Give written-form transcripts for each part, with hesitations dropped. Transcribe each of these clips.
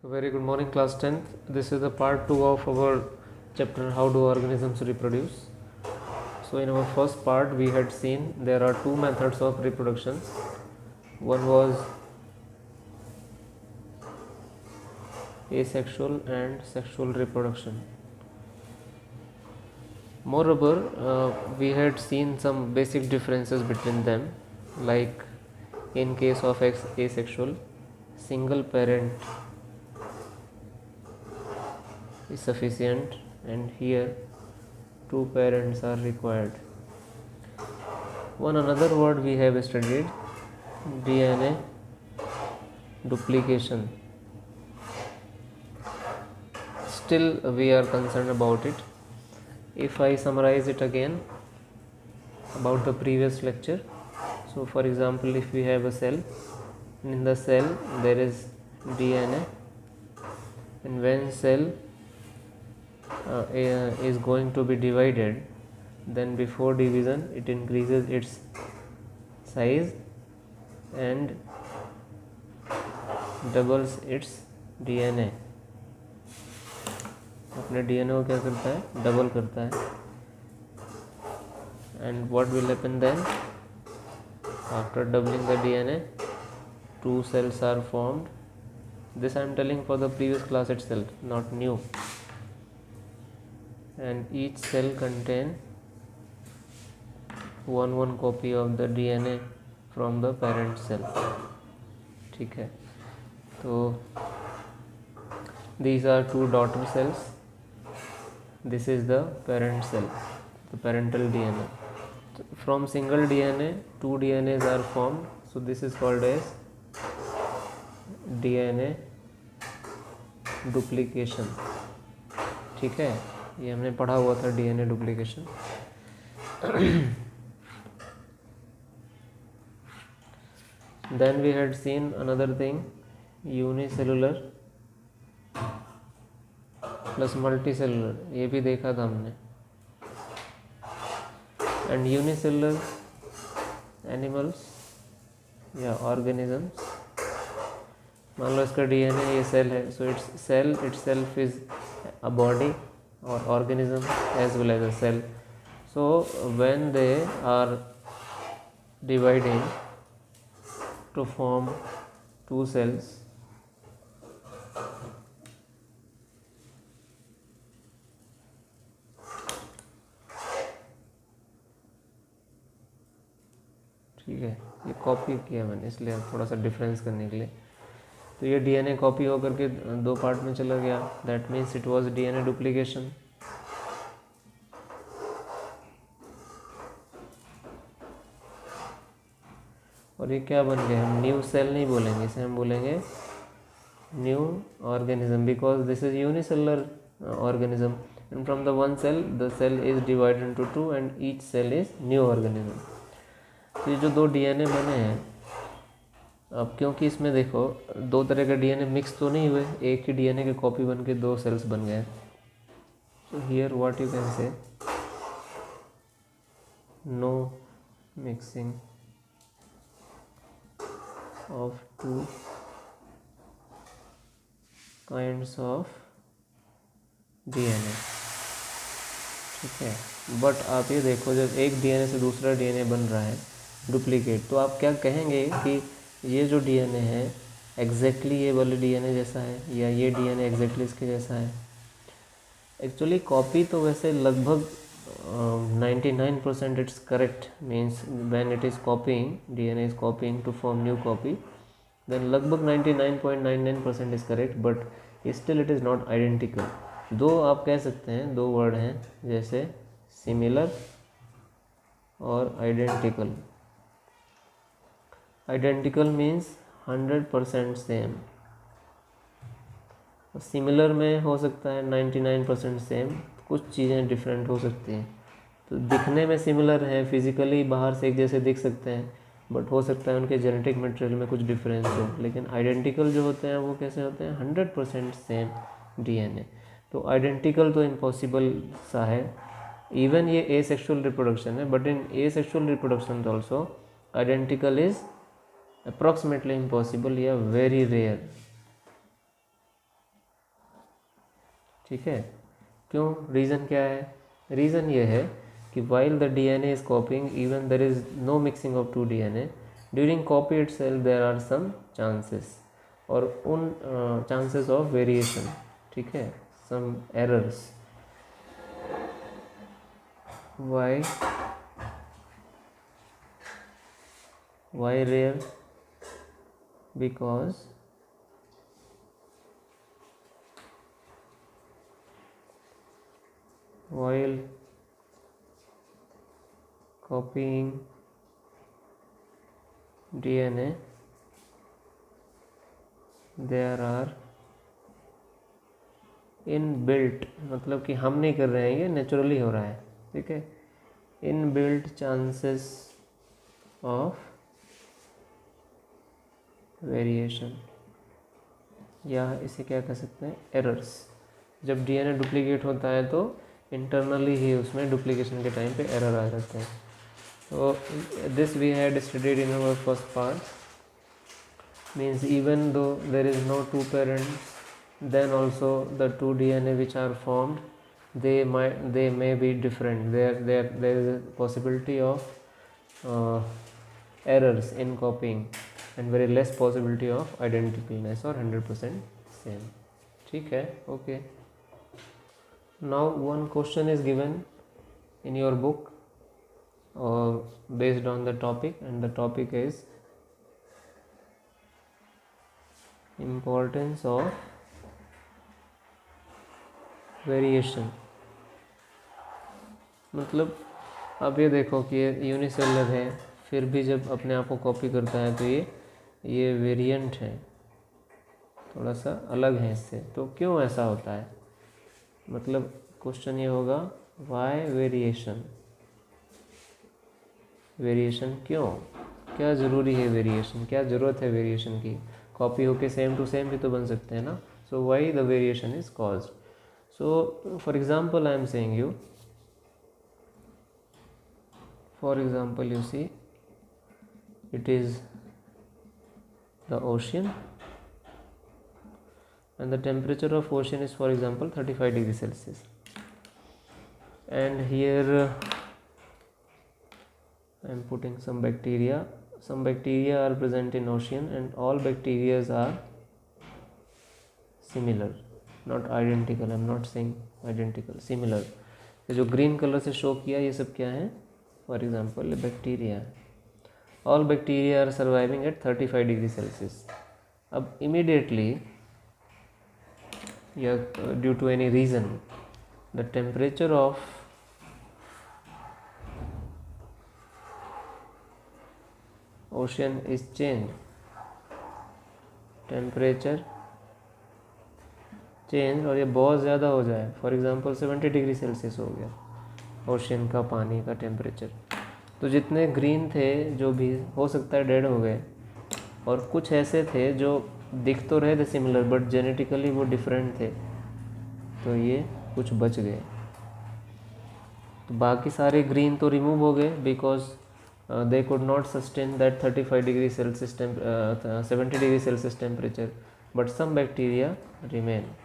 Very good morning, class 10th. This is the part 2 of our chapter How do organisms reproduce. So in our first part we had seen there are two methods of reproduction. One was asexual and sexual reproduction. Moreover, we had seen some basic differences between them, like in case of asexual, single parent is sufficient, and here two parents are required. One another word we have studied, DNA duplication. Still we are concerned about it. If I summarize it again about the previous lecture, so for example, if we have a cell, in the cell there is DNA, and when cell is going to be divided, then before division it increases its size and doubles its DNA. अपने DNA को क्या करता है, double करता है. And what will happen then? After doubling the DNA, two cells are formed. This I am telling for the previous class itself, not new. And each cell contain one copy of the DNA from the parent cell. ठीक है, तो these are two daughter cells. This is the parent cell, the parental DNA. From single DNA, two DNAs are formed. So this is called as DNA duplication. ठीक है, ये हमने पढ़ा हुआ था DNA duplication. Then we had seen another thing, unicellular plus multicellular, ये भी देखा था हमने. एंड यूनिसेलुलर एनिमल्स या ऑर्गेनिजम्स, मान लो इसका डीएनए ये सेल है, so it's cell itself is a body और organism as well as a cell. So when they are dividing to form two cells, ठीक है, ये कॉपी किया मैंने इसलिए थोड़ा सा डिफरेंस करने के लिए. तो ये डीएनए कॉपी होकर के दो पार्ट में चला गया, that means it was DNA duplication. और ये क्या बन गया, हम न्यू सेल नहीं बोलेंगे, इसे हम बोलेंगे new organism, because this is unicellular organism and from the one cell the cell is divided into two and each cell is new organism. तो ये जो दो डीएनए बने हैं, अब क्योंकि इसमें देखो दो तरह के डीएनए मिक्स तो नहीं हुए, एक ही डीएनए के कॉपी बन के दो सेल्स बन गए. So here what you can say, no mixing of two kinds of DNA. ठीक है, बट आप ये देखो जब एक डीएनए से दूसरा डीएनए बन रहा है डुप्लीकेट, तो आप क्या कहेंगे कि ये जो डीएनए है एग्जैक्टली ये वाले डीएनए जैसा है या ये डीएनए एग्जैक्टली इसके जैसा है. एक्चुअली कॉपी तो वैसे लगभग 99% it's correct, means when it is copying, DNA is copying to form new copy, then लगभग 99.99% is correct, but still it is not identical. दो आप कह सकते हैं, दो वर्ड हैं जैसे सिमिलर और identical. Identical means 100% same, similar में हो सकता है 99% सेम, कुछ चीज़ें डिफरेंट हो सकती हैं. तो दिखने में सिमिलर है, फिजिकली बाहर से एक जैसे दिख सकते हैं, बट हो सकता है उनके जेनेटिक मटेरियल में कुछ डिफरेंस हो. लेकिन आइडेंटिकल जो होते हैं वो कैसे होते हैं, 100% सेम डीएनए. तो आइडेंटिकल तो इम्पॉसिबल सा है. इवन ये एसेक्सुअल रिप्रोडक्शन है, but in asexual reproduction also identical is approximately impossible या वेरी रेयर. ठीक है, क्यों, रीज़न क्या है? रीज़न ये है कि while the DNA is copying, even there is no mixing of two DNA, during copy itself there are some chances, और उन chances of variation, ठीक है, some errors. Why rare? Because while copying DNA there are inbuilt, मतलब कि हम नहीं कर रहे हैं, ये नेचुरली हो रहा है, ठीक है, इनबिल्ट चांसेस ऑफ वेरिएशन, या इसे क्या कह सकते हैं, एरर्स. जब डीएनए डुप्लीकेट होता है तो इंटरनली ही उसमें डुप्लीकेशन के टाइम पे एरर आ जाते हैं. तो this we had studied in our first part. Means even though there is no two parents, then also the two DNA which are formed, they may be different. There is a possibility of errors in copying and very less possibility of identicalness or 100% same. ठीक है, okay. Now one question is given in your book based on the topic, and the topic is importance of variation. मतलब अब ये देखो कि ये unicellular है, फिर भी जब अपने आप को कॉपी करता है तो ये वेरिएंट है, थोड़ा सा अलग है इससे. तो क्यों ऐसा होता है? मतलब क्वेश्चन ये होगा, वाई वेरिएशन? वेरिएशन क्यों? क्या ज़रूरी है वेरिएशन? क्या ज़रूरत है वेरिएशन की? कॉपी होके सेम टू सेम भी तो बन सकते हैं ना. So why the variation is caused. So for example I am saying you, for example you see it is the ocean and the temperature of ocean is for example 35 degrees Celsius, and here I am putting some bacteria. Some bacteria are present in ocean and all bacteria are similar, not identical. I am not saying identical, similar. जो green colour से show किया ये सब क्या है? For example bacteria. All bacteria are surviving at 35 degree Celsius. अब immediately या due to any reason the temperature of ocean is change. Temperature change और ये बहुत ज़्यादा हो जाए, फॉर एग्जांपल 70 डिग्री सेल्सियस हो गया ओशन का पानी का टेम्परेचर, तो जितने ग्रीन थे जो भी हो सकता है डेड हो गए, और कुछ ऐसे थे जो दिख तो रहे थे सिमिलर बट जेनेटिकली वो डिफरेंट थे, तो ये कुछ बच गए. तो बाकी सारे ग्रीन तो रिमूव हो गए because they could not sustain that 35 degree Celsius 70 degree Celsius temperature, but some bacteria remain.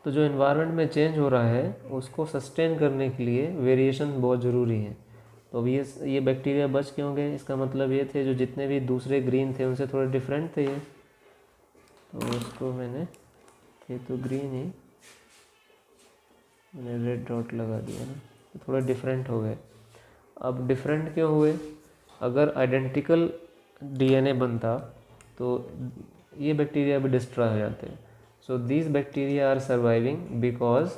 तो जो इन्वायरमेंट में चेंज हो रहा है उसको सस्टेन करने के लिए वेरिएशन बहुत ज़रूरी है. तो अब ये बैक्टीरिया बच क्यों गए? इसका मतलब ये थे जो जितने भी दूसरे ग्रीन थे उनसे थोड़े डिफरेंट थे ये, तो उसको मैंने तो ग्रीन ही मैंने रेड डॉट लगा दिया ना, तो थोड़ा डिफरेंट हो गए. अब डिफरेंट क्यों हुए? अगर आइडेंटिकल डीएनए बनता तो ये बैक्टीरिया भी डिस्ट्रॉय हो जाते. So these bacteria are surviving because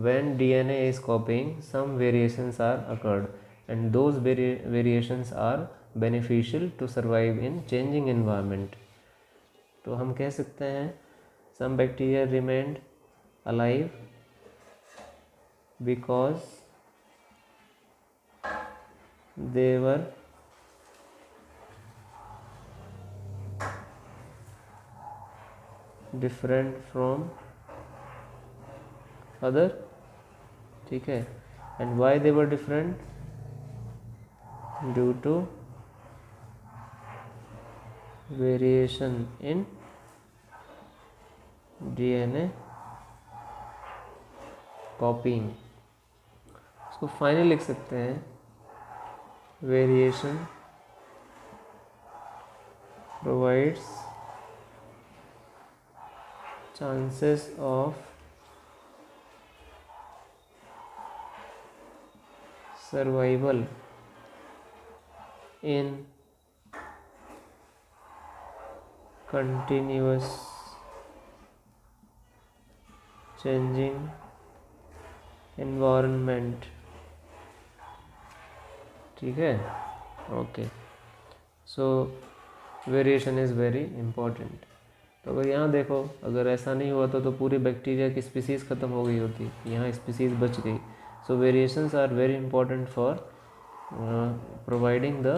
when DNA is copying, some variations are occurred, and those variations are beneficial to survive in changing environment. तो हम कह सकते हैं some bacteria remained alive because they were different from other. ठीक है, and why they were different? Due to variation in DNA कॉपिंग, इसको finally लिख सकते हैं variation provides chances of survival in continuous changing environment। ठीक है, okay. So variation is very important. तो अगर यहाँ देखो, अगर ऐसा नहीं हुआ तो पूरी बैक्टीरिया की स्पीसीज़ ख़त्म हो गई होती, यहाँ स्पीसीज़ बच गई। So variations are very important for providing the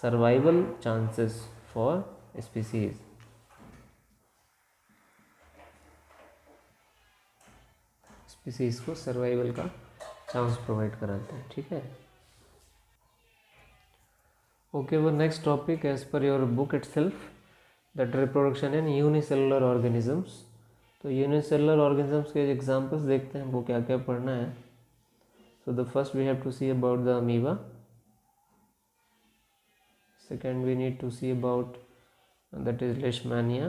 survival chances for species। Species को सर्वाइवल का चांस प्रोवाइड कराते हैं। ठीक है, ओके। वो next topic as per your book itself, that reproduction in unicellular organisms. तो यूनिसेलुलर ऑर्गेनिजम्स के examples देखते हैं, वो क्या क्या पढ़ना है। So the first we have to see about the amoeba. Second, we need to see about that is Leishmania.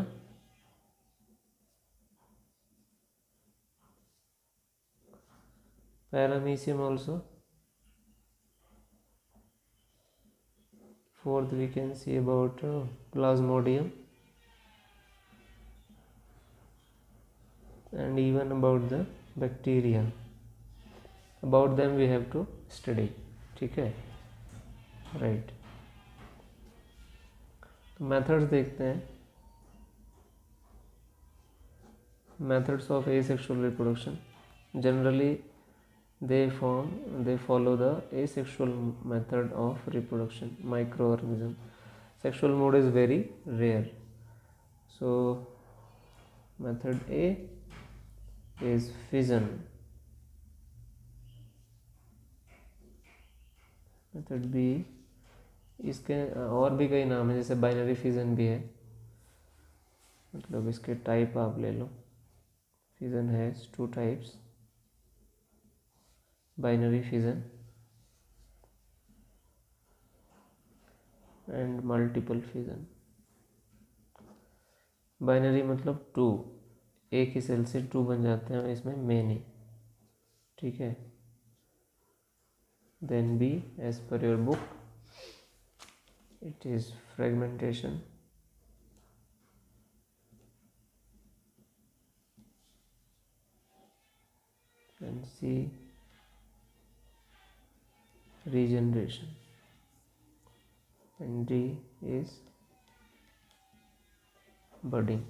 Paramecium also. Fourth, we can see about Plasmodium, and even about the bacteria. About them we have to study। ठीक है, right. Methods देखते हैं। Methods of asexual reproduction, generally they follow the asexual method of reproduction microorganism। Sexual mode is very rare। So method A is fission, method B, इसके और भी कई नाम है, जैसे बाइनरी फिजन भी है, मतलब इसके टाइप आप ले लो। फिजन है 2 types, binary fission and multiple fission. Binary मतलब 2, एक ही सेल से 2 बन जाते हैं, इसमें मेनी। ठीक है, then be as per your book it is fragmentation, and C regeneration, and D is budding।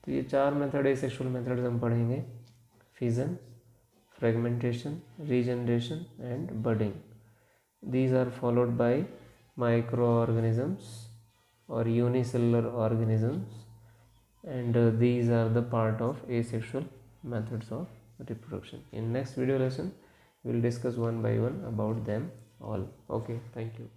तो ये 4 मेथड एसेक्सुअल मेथड्स हम पढ़ेंगे, fission, fragmentation, regeneration and budding. These are followed by microorganisms or unicellular organisms, and these are the part of asexual methods of reproduction। In next video lesson we will discuss one by one about them all। Okay, thank you।